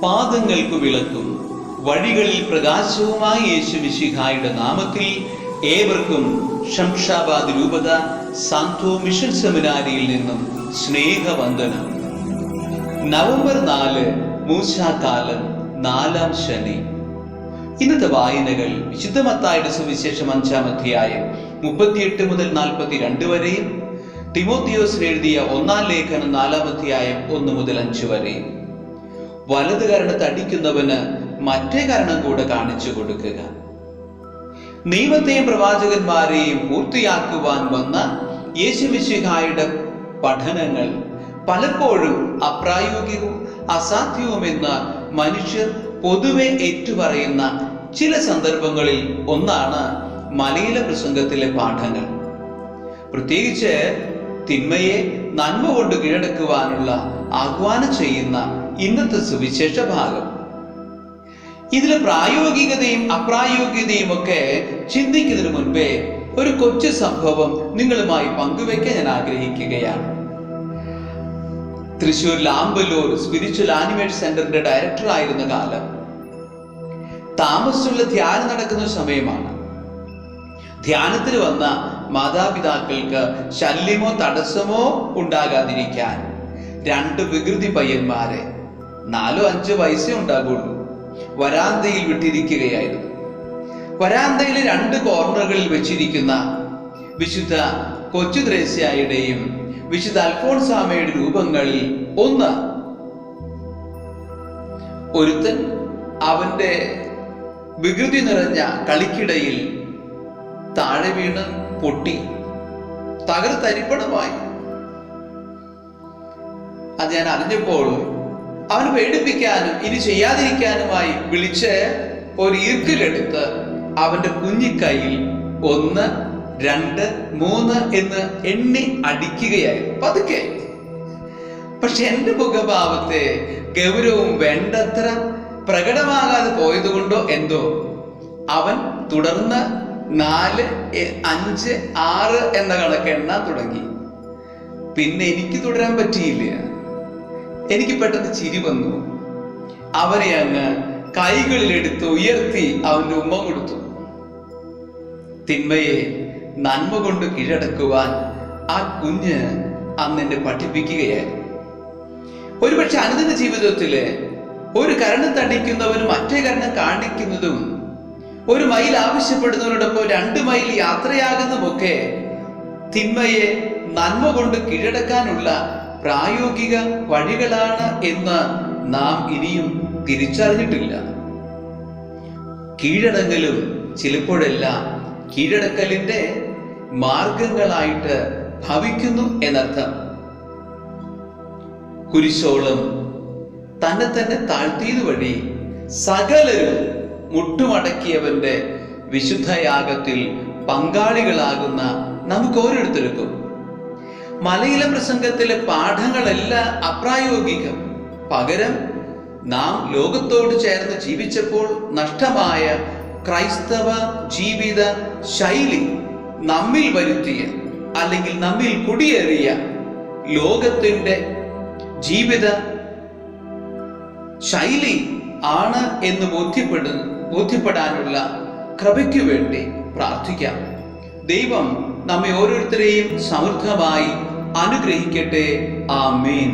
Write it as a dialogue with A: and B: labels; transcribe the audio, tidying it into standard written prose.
A: പാദങ്ങൾക്ക് വിളക്കും വഴികളിൽ പ്രകാശവുമായ യേശു മിശിഹായുടെ നാമത്തിൽ ഏവർക്കും ശംഷാബാദ് രൂപത സാന്ത്വോ മിഷൻ സെമിനാരിയിൽ നിന്നും സ്നേഹവന്ദനം. നവംബർ 4 മൂശാകാലം 4-ാം ശനി. ഇന്നത്തെ വായനകൾ വിശുദ്ധ മത്തായിയുടെ സുവിശേഷം 5-ാം അധ്യായം 38 മുതൽ 42 വരെയും തിമോത്തിയോസിന് എഴുതിയ 1-ാം ലേഖനം 4-ാം അധ്യായം 1 മുതൽ 5 വരെയും. വലത് കരണത്ത് അടിക്കുന്നവന് മറ്റേ കരണം കൂടെ കാണിച്ചു കൊടുക്കുക. നിയമത്തെയും പ്രവാചകന്മാരെയും പൂർത്തിയാക്കുവാൻ വന്ന യേശുമിശിഹായുടെ പഠനങ്ങൾ പലപ്പോഴും അപ്രായോഗികവും അസാധ്യവുമെന്ന് മനുഷ്യർ പൊതുവെ ഏറ്റുപറയുന്ന ചില സന്ദർഭങ്ങളിൽ ഒന്നാണ് മലയിലെ പ്രസംഗത്തിലെ പാഠങ്ങൾ. പ്രത്യേകിച്ച് തിന്മയെ നന്മ കൊണ്ട് കീഴടക്കുവാനുള്ള ആഹ്വാനം ചെയ്യുന്ന ഇന്നത്തെ സുവിശേഷ ഭാഗം. ഇതിലെ പ്രായോഗികതയും അപ്രായോഗികതയും ഒക്കെ ചിന്തിക്കുന്നതിന് മുൻപേ ഒരു കൊച്ചു സംഭവം നിങ്ങളുമായി പങ്കുവെക്കാൻ ഞാൻ ആഗ്രഹിക്കുകയാണ്. തൃശ്ശൂർ ലാമ്പല്ലൂർ സ്പിരിച്വൽ ആനിമേറ്റ് സെന്ററിന്റെ ഡയറക്ടർ ആയിരുന്ന കാലം താമസിച്ചുള്ള ധ്യാനം നടക്കുന്ന സമയമാണ്. ധ്യാനത്തിന് വന്ന മാതാപിതാക്കൾക്ക് ശല്യമോ തടസ്സമോ ഉണ്ടാകാതിരിക്കാൻ 2 വികൃതി പയ്യന്മാരെ 4-5 വയസ്സേ ഉണ്ടാകുള്ളൂ വരാന്തയിൽ വിട്ടിരിക്കുകയായിരുന്നു. വരാന്തയിലെ 2 കോർണറുകളിൽ വെച്ചിരിക്കുന്ന വിശുദ്ധ കൊച്ചു ത്രേസ്യായുടെയും വിശുദ്ധ അൽഫോൺസാമയുടെ രൂപങ്ങളിൽ ഒന്ന്. ഒരുത്തൻ അവന്റെ വികൃതി നിറഞ്ഞ കളിക്കിടയിൽ താഴെ വീണ് പൊട്ടി തകർത്തരിപ്പണമായി. അത് ഞാൻ അറിഞ്ഞപ്പോൾ അവന് പേടിപ്പിക്കാനും ഇനി ചെയ്യാതിരിക്കാനുമായി വിളിച്ച് ഒരു ഈർക്കിലെടുത്ത് അവന്റെ കുഞ്ഞിക്കൈയിൽ 1, 2, 3 എന്ന് എണ്ണി അടിക്കുകയായിരുന്നു പതുക്കെ. പക്ഷെ എന്റെ മുഖഭാവത്തെ ഗൗരവവും വേണ്ടത്ര പ്രകടമാകാതെ പോയതുകൊണ്ടോ എന്തോ അവൻ തുടർന്ന് 4, 5, 6 എന്ന കണക്ക് എണ്ണാൻ തുടങ്ങി. പിന്നെ എനിക്ക് തുടരാൻ പറ്റിയില്ല. എനിക്ക് പെട്ടെന്ന് ചിരി വന്നു. അവനെ അങ്ങ് കൈകളിലെടുത്ത് ഉയർത്തി അവന്റെ ഉമ്മ കൊടുത്തു. തിന്മയെ നന്മ കൊണ്ട് കീഴടക്കുവാൻ ആ കുഞ്ഞ് അന്ന് എന്നെ പഠിപ്പിക്കുകയായിരുന്നു. ഒരുപക്ഷെ അനുദിന ജീവിതത്തില് ഒരു കരണം തടിക്കുന്നവനും മറ്റേ കരണം കാണിക്കുന്നതും, 1 മൈൽ ആവശ്യപ്പെടുന്നവരോടൊപ്പം 2 മൈൽ യാത്രയാകുന്നതുമൊക്കെ തിന്മയെ നന്മ കൊണ്ട് കീഴടക്കാനുള്ള പ്രായോഗിക വഴികളാണ് എന്ന് നാം ഇനിയും തിരിച്ചറിഞ്ഞിട്ടില്ല. കീഴടങ്ങലും ചിലപ്പോഴെല്ലാം കീഴടക്കലിന്റെ മാർഗങ്ങളായിട്ട് ഭവിക്കുന്നു എന്നർത്ഥം. കുരിശോളം തന്നെ താഴ്ത്തിയത് വഴി സകലരും മുട്ടുമടക്കിയവന്റെ വിശുദ്ധയാഗത്തിൽ പങ്കാളികളാകുന്ന നമുക്ക് ഓരോരുത്തർക്കും മലയിലെ പ്രസംഗത്തിലെ പാഠങ്ങളെല്ലാം അപ്രായോഗികം. പകരം നാം ലോകത്തോട് ചേർന്ന് ജീവിച്ചപ്പോൾ നഷ്ടമായ ക്രൈസ്തവ ജീവിത ശൈലി നമ്മിൽ വരുത്തിയ അല്ലെങ്കിൽ നമ്മിൽ കുടിയേറിയ ലോകത്തിന്റെ ജീവിത ശൈലി ആണ് എന്ന് ബോധ്യപ്പെടാനുള്ള കൃപയ്ക്കു വേണ്ടി പ്രാർത്ഥിക്കാം. ദൈവം നമ്മെ ഓരോരുത്തരെയും സമൃദ്ധമായി അനുഗ്രഹിക്കട്ടെ. ആമേൻ.